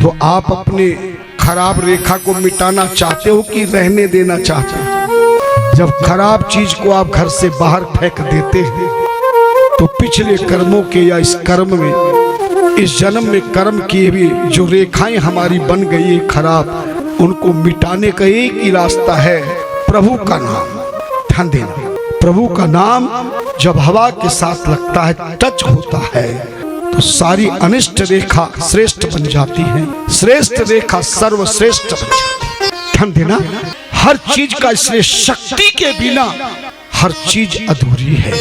तो आप अपने खराब रेखा को मिटाना चाहते हो कि रहने देना चाहते हो? जब खराब चीज को आप घर से बाहर फेंक देते हैं तो पिछले कर्मों के या इस कर्म में, इस जन्म में कर्म किए हुए जो रेखाएं हमारी बन गई है खराब, उनको मिटाने का एक ही रास्ता है, प्रभु का नाम। ध्यान देना, प्रभु का नाम जब हवा के साथ लगता है, टच होता है, तो सारी अनिष्ट रेखा श्रेष्ठ बन जाती है, श्रेष्ठ रेखा सर्वश्रेष्ठ बन जाती है। ध्यान देना, हर चीज का, इसलिए शक्ति के बिना हर चीज अधूरी है।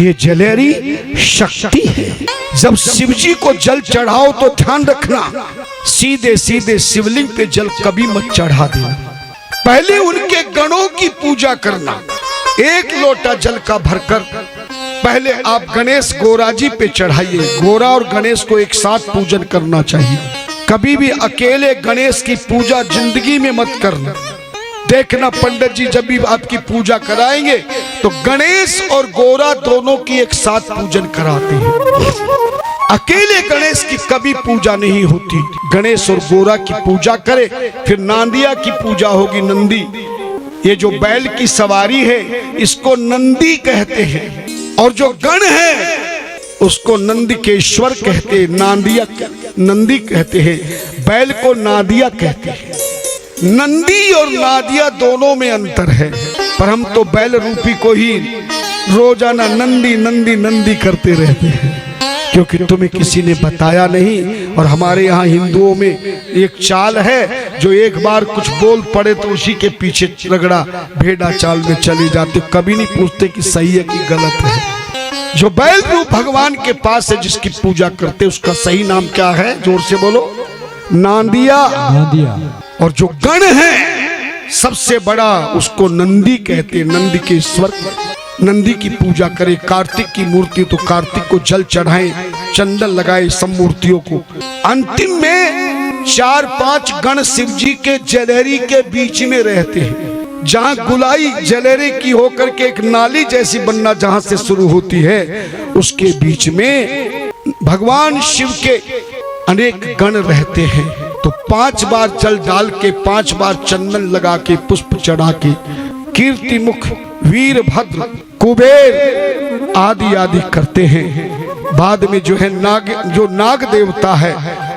ये जलेरी शक्ति है। जब शिव जी को जल चढ़ाओ तो ध्यान रखना, सीधे सीधे शिवलिंग पे जल कभी मत चढ़ा देना। पहले उनके गणों की पूजा करना। एक लोटा जल का भरकर पहले आप गणेश गोरा जी पे चढ़ाइए। गोरा और गणेश को एक साथ पूजन करना चाहिए। कभी भी अकेले गणेश की पूजा जिंदगी में मत करना। देखना, पंडित जी जब भी आपकी पूजा कराएंगे तो गणेश और गोरा दोनों की एक साथ पूजन कराते हैं। अकेले गणेश की कभी पूजा नहीं होती। गणेश और गोरा की पूजा करे, फिर नांदिया की पूजा होगी, नंदी। ये जो बैल की सवारी है इसको नंदी कहते हैं, और जो गण है उसको नंदिकेश्वर कहते हैं, नांदिया नंदी कहते हैं, बैल को नादिया कहते हैं। नंदी और नादिया दोनों में अंतर है, पर हम तो बैल रूपी को ही रोजाना नंदी नंदी नंदी करते रहते हैं, क्योंकि तुम्हें किसी ने बताया नहीं। और हमारे यहाँ हिंदुओं में एक चाल है, जो एक बार कुछ बोल पड़े तो उसी के पीछे रगड़ा भेड़ा चाल में चले जाते, कभी नहीं पूछते कि सही है कि गलत है। जो बैल रूप भगवान के पास है, जिसकी पूजा करते, उसका सही नाम क्या है? जोर से बोलो, नांदिया। और जो गण है सबसे बड़ा, उसको नंदी कहते हैं, नंदिकेश्वर। नंदी की पूजा करे। कार्तिक की मूर्ति तो कार्तिक को जल चढ़ाएं, चंदन लगाए सब मूर्तियों को। अंतिम में 4-5 गण शिव जी के जलेरी के बीच में रहते हैं, जहां गुलाई जलेरी की होकर के एक नाली जैसी बनना जहां से शुरू होती है, उसके बीच में भगवान शिव के अनेक गण रहते हैं। तो 5 बार जल डाल के, 5 बार चंदन लगा के, पुष्प चढ़ा के, कीर्तिमुख, वीरभद्र, कुबेर आदि आदि करते हैं। बाद में जो है जो नाग देवता है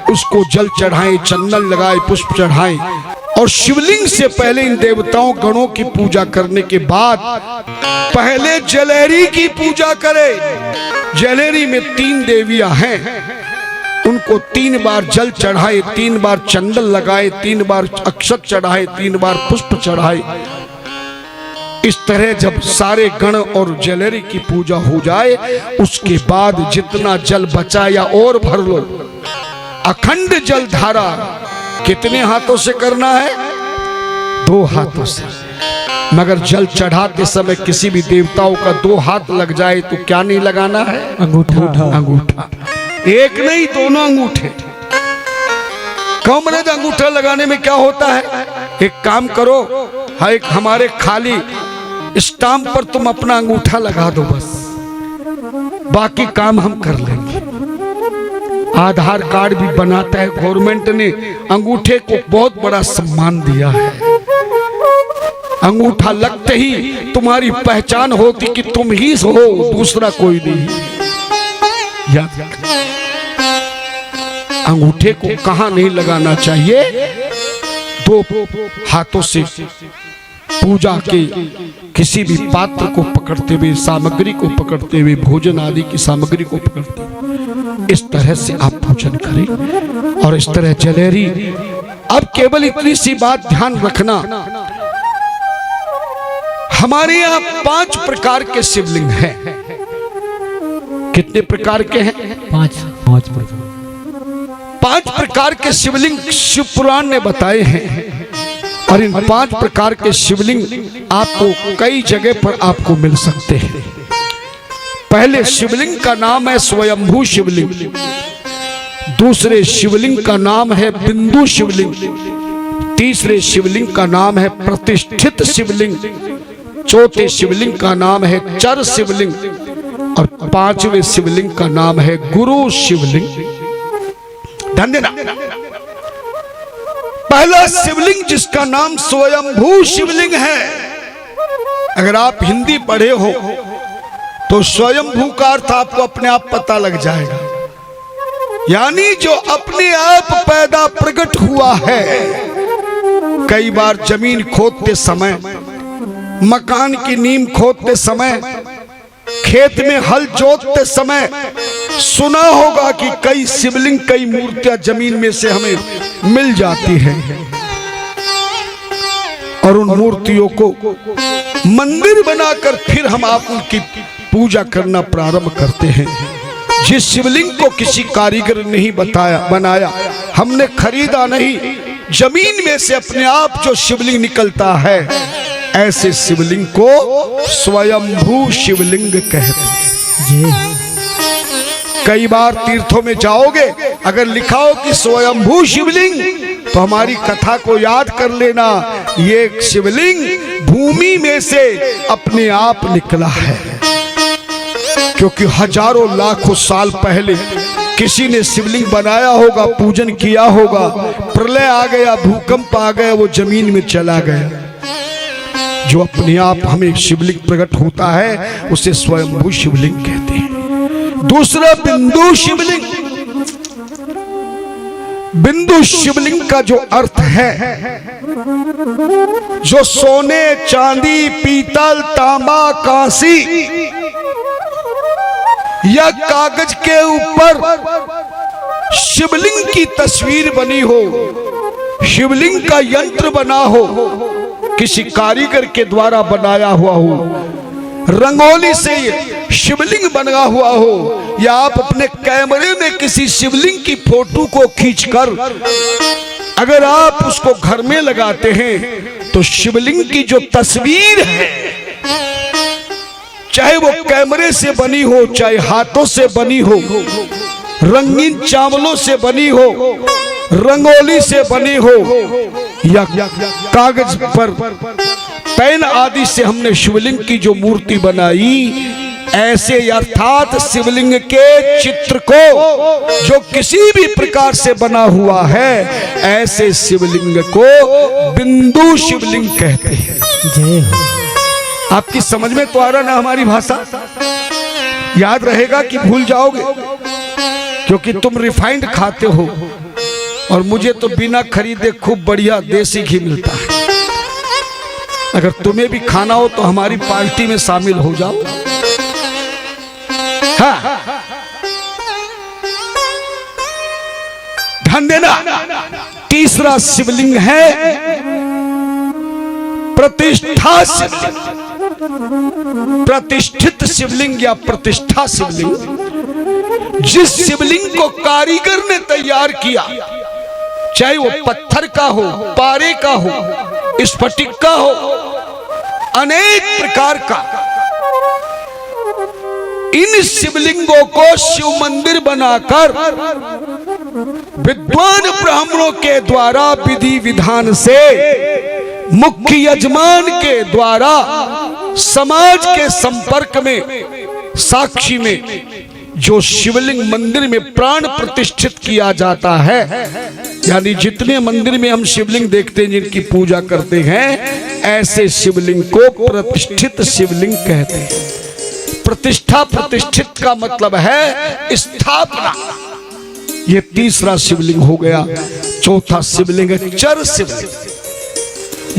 उसको जल चढ़ाएं, चंदन लगाए, पुष्प चढ़ाएं। और शिवलिंग से पहले इन देवताओं गणों की पूजा करने के बाद पहले जलेरी की पूजा करें। जलेरी में 3 देवियां हैं, उनको 3 बार जल चढ़ाए, 3 बार चंदन लगाए, 3 बार अक्षत चढ़ाए, 3 बार पुष्प चढ़ाए। इस तरह जब सारे गण और जलेरी की पूजा हो जाए, उसके बाद जितना जल बचा या और भर लो। अखंड जल धारा कितने हाथों से करना है? 2 हाथों से। मगर जल चढ़ाते समय किसी भी देवताओं का 2 हाथ लग जाए तो क्या नहीं लगाना है? अंगूठा। अंगूठा, एक नहीं, दोनों अंगूठे। कमरे अंगूठा लगाने में क्या होता है? एक काम करो, एक हमारे खाली स्टाम्प पर तुम अपना अंगूठा लगा दो, बस बाकी काम हम कर लेंगे। आधार कार्ड भी बनाता है गवर्नमेंट ने, अंगूठे को बहुत बड़ा सम्मान दिया है। अंगूठा लगते ही तुम्हारी पहचान होती कि तुम ही हो, दूसरा कोई नहीं। याद रखना, अंगूठे को कहां नहीं लगाना चाहिए? 2 हाथों से पूजा के किसी भी पात्र को पकड़ते हुए, सामग्री को पकड़ते हुए, भोजन आदि की सामग्री को पकड़ते हुए, इस तरह से आप पूजन करें। और इस तरह जलेरी। अब केवल इतनी सी बात ध्यान रखना, हमारे यहाँ 5 प्रकार के शिवलिंग हैं। कितने प्रकार के हैं? 5 प्रकार। 5 प्रकार के शिवलिंग शिव पुराण ने बताए हैं। और इन 5 प्रकार के शिवलिंग आपको कई जगह पर आपको मिल सकते हैं। पहले शिवलिंग का नाम है स्वयंभू शिवलिंग। दूसरे शिवलिंग का नाम है बिंदु शिवलिंग। तीसरे शिवलिंग का नाम है प्रतिष्ठित शिवलिंग। चौथे शिवलिंग का नाम है चर शिवलिंग। और 5वें शिवलिंग का नाम है गुरु शिवलिंग। ध्यान देना, पहला शिवलिंग जिसका नाम स्वयंभू शिवलिंग है। अगर आप हिंदी पढ़े हो तो स्वयंभू का अर्थ आपको अपने आप पता लग जाएगा, यानी जो अपने आप पैदा प्रकट हुआ है। कई बार जमीन खोदते समय, मकान की नींव खोदते समय, खेत में हल जोतते समय सुना होगा कि कई शिवलिंग, कई मूर्तियां जमीन में से हमें मिल जाती हैं और उन मूर्तियों को मंदिर बनाकर फिर हम आप उनकी पूजा करना प्रारंभ करते हैं। जिस शिवलिंग को किसी कारीगर ने नहीं बनाया, हमने खरीदा नहीं, जमीन में से अपने आप जो शिवलिंग निकलता है, ऐसे शिवलिंग को स्वयंभू शिवलिंग कहते हैं। कई बार तीर्थों में जाओगे, अगर लिखा हो कि स्वयंभू शिवलिंग, तो हमारी कथा को याद कर लेना, ये शिवलिंग भूमि में से अपने आप निकला है। क्योंकि हजारों लाखों साल पहले किसी ने शिवलिंग बनाया होगा, पूजन किया होगा, प्रलय आ गया, भूकंप आ गया, वो जमीन में चला गया। जो अपने आप हमें शिवलिंग प्रकट होता है उसे स्वयंभू शिवलिंग कहते हैं। दूसरा बिंदु शिवलिंग। बिंदु शिवलिंग का जो अर्थ है, जो सोने, चांदी, पीतल, तांबा, कांसी या कागज के ऊपर शिवलिंग की तस्वीर बनी हो, शिवलिंग का यंत्र बना हो, किसी कारीगर के द्वारा बनाया हुआ हो, रंगोली से शिवलिंग बना हुआ हो, या आप अपने कैमरे में किसी शिवलिंग की फोटो को खींचकर अगर आप उसको घर में लगाते हैं तो शिवलिंग की जो तस्वीर है, चाहे वो कैमरे से बनी हो, चाहे हाथों से बनी हो, रंगीन चावलों से बनी हो, रंगोली से बनी हो, या कागज पर पेन आदि से हमने शिवलिंग की जो मूर्ति बनाई, ऐसे अर्थात शिवलिंग के चित्र को जो किसी भी प्रकार से बना हुआ है, ऐसे शिवलिंग को बिंदु शिवलिंग कहते हैं। जय हो। आपकी समझ में तो आ रहा ना हमारी भाषा? याद रहेगा कि भूल जाओगे? क्योंकि तुम रिफाइंड खाते हो और मुझे तो बिना खरीदे खूब बढ़िया देसी घी मिलता है। अगर तुम्हें भी खाना हो तो हमारी पार्टी में शामिल हो जाओ। हाँ, ध्यान देना। तीसरा शिवलिंग है प्रतिष्ठा शिवलिंग। प्रतिष्ठित शिवलिंग या प्रतिष्ठा शिवलिंग, जिस शिवलिंग को कारीगर ने तैयार किया, चाहे वो पत्थर का हो, पारे का हो, स्फटिक का हो, अनेक प्रकार का, इन शिवलिंगों को शिव मंदिर बनाकर विद्वान ब्राह्मणों के द्वारा विधि विधान से, मुख्य यजमान के द्वारा समाज के संपर्क में, साक्षी में जो शिवलिंग मंदिर में प्राण प्रतिष्ठित किया जाता है, यानी जितने मंदिर में हम शिवलिंग देखते हैं, जिनकी पूजा करते हैं, ऐसे शिवलिंग को प्रतिष्ठित शिवलिंग कहते हैं। प्रतिष्ठा, प्रतिष्ठित का मतलब है स्थापना। ये तीसरा शिवलिंग हो गया। चौथा शिवलिंग है चर शिवलिंग।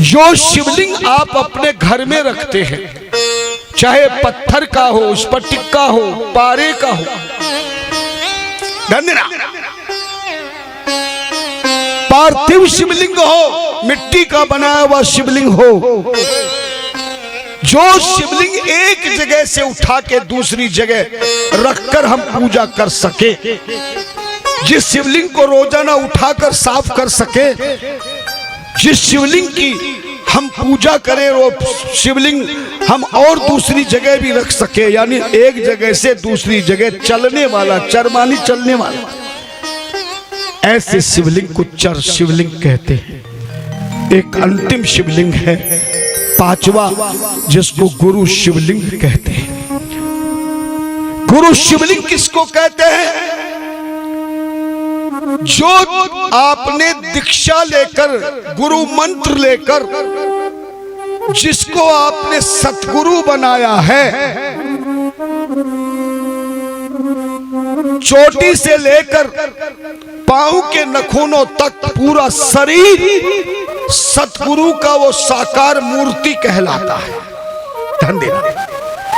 जो शिवलिंग आप अपने घर में रखते हैं, चाहे पत्थर का हो, स्फटिक का हो, पारे का हो, धन्यवाद, पार्थिव शिवलिंग हो, मिट्टी का बनाया हुआ शिवलिंग हो, जो शिवलिंग एक जगह से उठा के दूसरी जगह रखकर हम पूजा कर सके, जिस शिवलिंग को रोजाना उठाकर साफ कर सके, जिस शिवलिंग की हम पूजा करें, वो शिवलिंग हम और दूसरी जगह भी रख सके, यानी एक जगह से दूसरी जगह चलने वाला, चरमानी चलने वाला, ऐसे शिवलिंग को चर शिवलिंग कहते हैं। एक अंतिम शिवलिंग है पांचवा, जिसको गुरु शिवलिंग कहते हैं। गुरु शिवलिंग किसको कहते हैं? जो आपने दीक्षा लेकर, गुरु मंत्र लेकर जिसको आपने सतगुरु बनाया है, चोटी से लेकर पांव के नखूनों तक पूरा शरीर सतगुरु का वो साकार मूर्ति कहलाता है। ध्यान देना,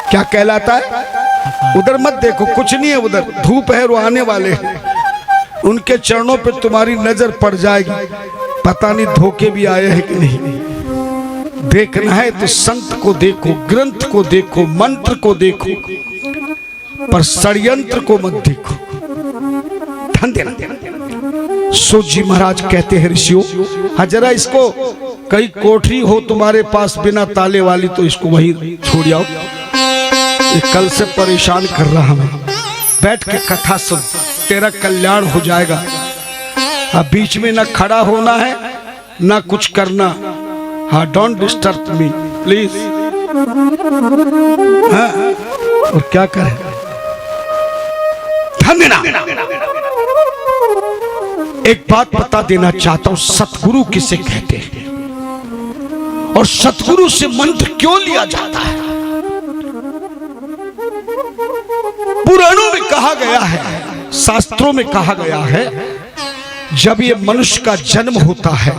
क्या कहलाता है? उधर मत देखो, कुछ नहीं है उधर, धूप है, आने वाले हैं, उनके चरणों पे तुम्हारी नजर पड़ जाएगी। पता नहीं धोखे भी आए हैं कि नहीं। देखना है तो संत को देखो, ग्रंथ को देखो, मंत्र को देखो, पर षड्यंत्र को मत देखो। ध्यान देना। सो जी महाराज कहते हैं ऋषियों, हाँ जरा इसको, कई कोठरी हो तुम्हारे पास बिना ताले वाली तो इसको वहीं छोड़ आओ, ये कल से परेशान कर रहा मैं। बैठ के कथा सुन, तेरा कल्याण हो जाएगा। हाँ, बीच में ना खड़ा होना है ना कुछ करना। हाँ, डोंट डिस्टर्ब मी प्लीज। हाँ, और क्या करें? ध्यान देना। एक बात बता देना चाहता हूं, सतगुरु किसे कहते हैं और सतगुरु से मंत्र क्यों लिया जाता है? पुराणों में कहा गया है, शास्त्रों में कहा गया है, जब ये मनुष्य का जन्म होता है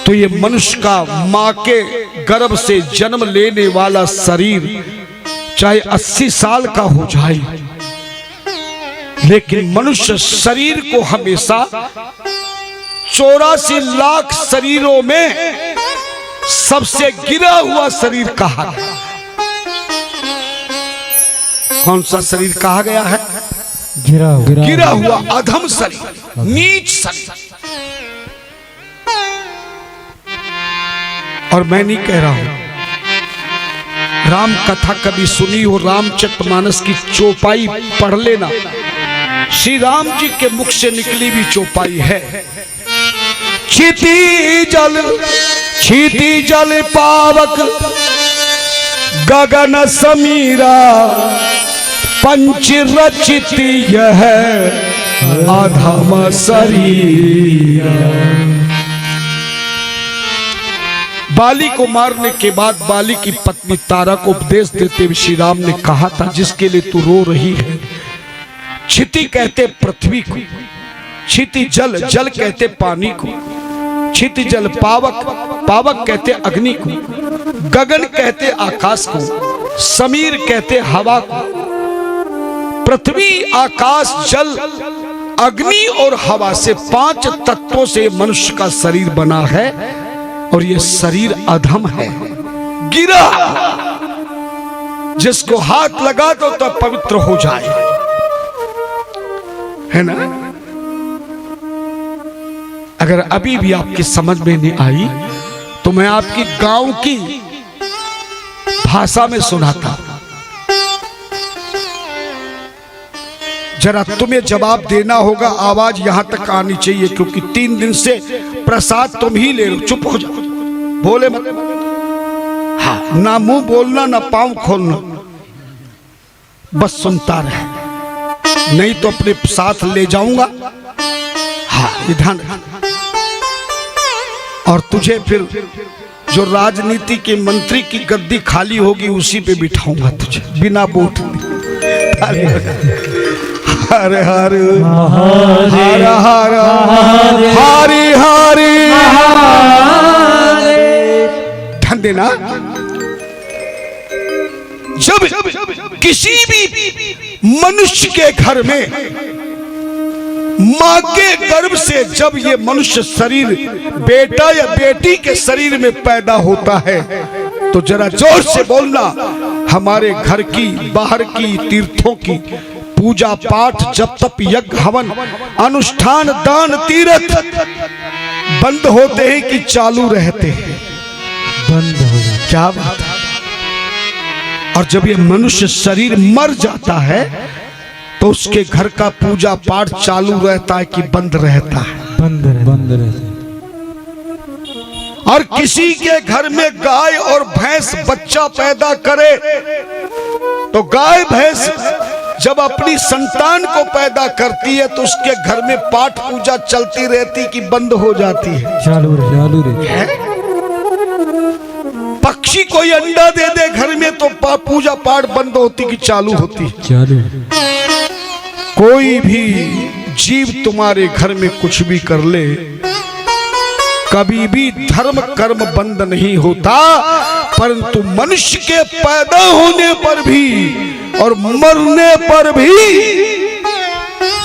तो ये मनुष्य का मां के गर्भ से जन्म लेने वाला शरीर चाहे 80 साल का हो जाए, लेकिन मनुष्य शरीर को हमेशा 84 लाख शरीरों में सबसे गिरा हुआ शरीर कहा गया। कौन सा शरीर कहा गया है? गिरा हुआ अधम शरीर, नीच शरीर। और मैं नहीं कह रहा हूं, राम कथा कभी सुनी हो, रामचरितमानस की चौपाई पढ़ लेना, श्री राम जी के मुख से निकली भी चौपाई है। क्षिति जल पावक गगन समीरा, पंच रचित यह अधम शरीर। बाली को मारने के बाद बाली की पत्नी तारा को उपदेश देते हुए श्री राम ने कहा था, जिसके लिए तू रो रही है। क्षिति कहते पृथ्वी को, क्षिति जल, जल कहते पानी को, क्षिति जल पावक, पावक कहते अग्नि को, गगन कहते आकाश को, समीर कहते हवा को। पृथ्वी, आकाश, जल, अग्नि और हवा से 5 तत्वों से मनुष्य का शरीर बना है और ये शरीर अधम है, गिरा। जिसको हाथ लगा दो तो पवित्र हो जाए, है ना? अगर अभी भी आपकी समझ में नहीं आई तो मैं आपकी गांव की भाषा में सुनाता। जरा तुम्हें जवाब देना होगा, आवाज यहां तक आनी चाहिए, क्योंकि 3 दिन से प्रसाद तुम ही ले लो। चुप हो जाओ, बोले मत। हाँ, ना मुंह बोलना ना पांव खोलना, बस सुनता रहे, नहीं तो अपने साथ ले जाऊंगा। हाँ, ध्यान। और तुझे फिर जो राजनीति के मंत्री की गद्दी खाली होगी उसी पे बिठाऊंगा तुझे, बिना वोट। हरे हरे हरे हरे हरे हरे। ध्यान देना, जब किसी भी मनुष्य के घर में मां के गर्भ से जब ये मनुष्य शरीर बेटा या बेटी के शरीर में पैदा होता है तो जरा जोर से बोलना, हमारे घर की, बाहर की, तीर्थों की पूजा पाठ, जब तप, यज्ञ, हवन, अनुष्ठान, दान, तीर्थ बंद होते हैं कि चालू रहते हैं? बंद हो जाते। क्या बात है। और जब ये मनुष्य शरीर मर जाता है तो उसके घर का पूजा पाठ चालू रहता है कि बंद रहता है? बंद रहता है। और किसी के घर में गाय और भैंस बच्चा पैदा करे तो गाय भैंस जब अपनी संतान को पैदा करती है तो उसके घर में पाठ पूजा चलती रहती कि बंद हो जाती है? चालू रे। पक्षी कोई अंडा दे दे घर में तो पूजा पाठ बंद होती कि चालू होती? चालू। कोई भी जीव तुम्हारे घर में कुछ भी कर ले, कभी भी धर्म कर्म बंद नहीं होता, परंतु मनुष्य के पैदा होने पर भी और मरने पर भी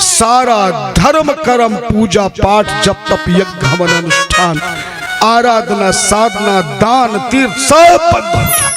सारा धर्म कर्म पूजा पाठ जप तप यज्ञ हवन अनुष्ठान आराधना साधना दान तीर्थ सब बंद हो जाए।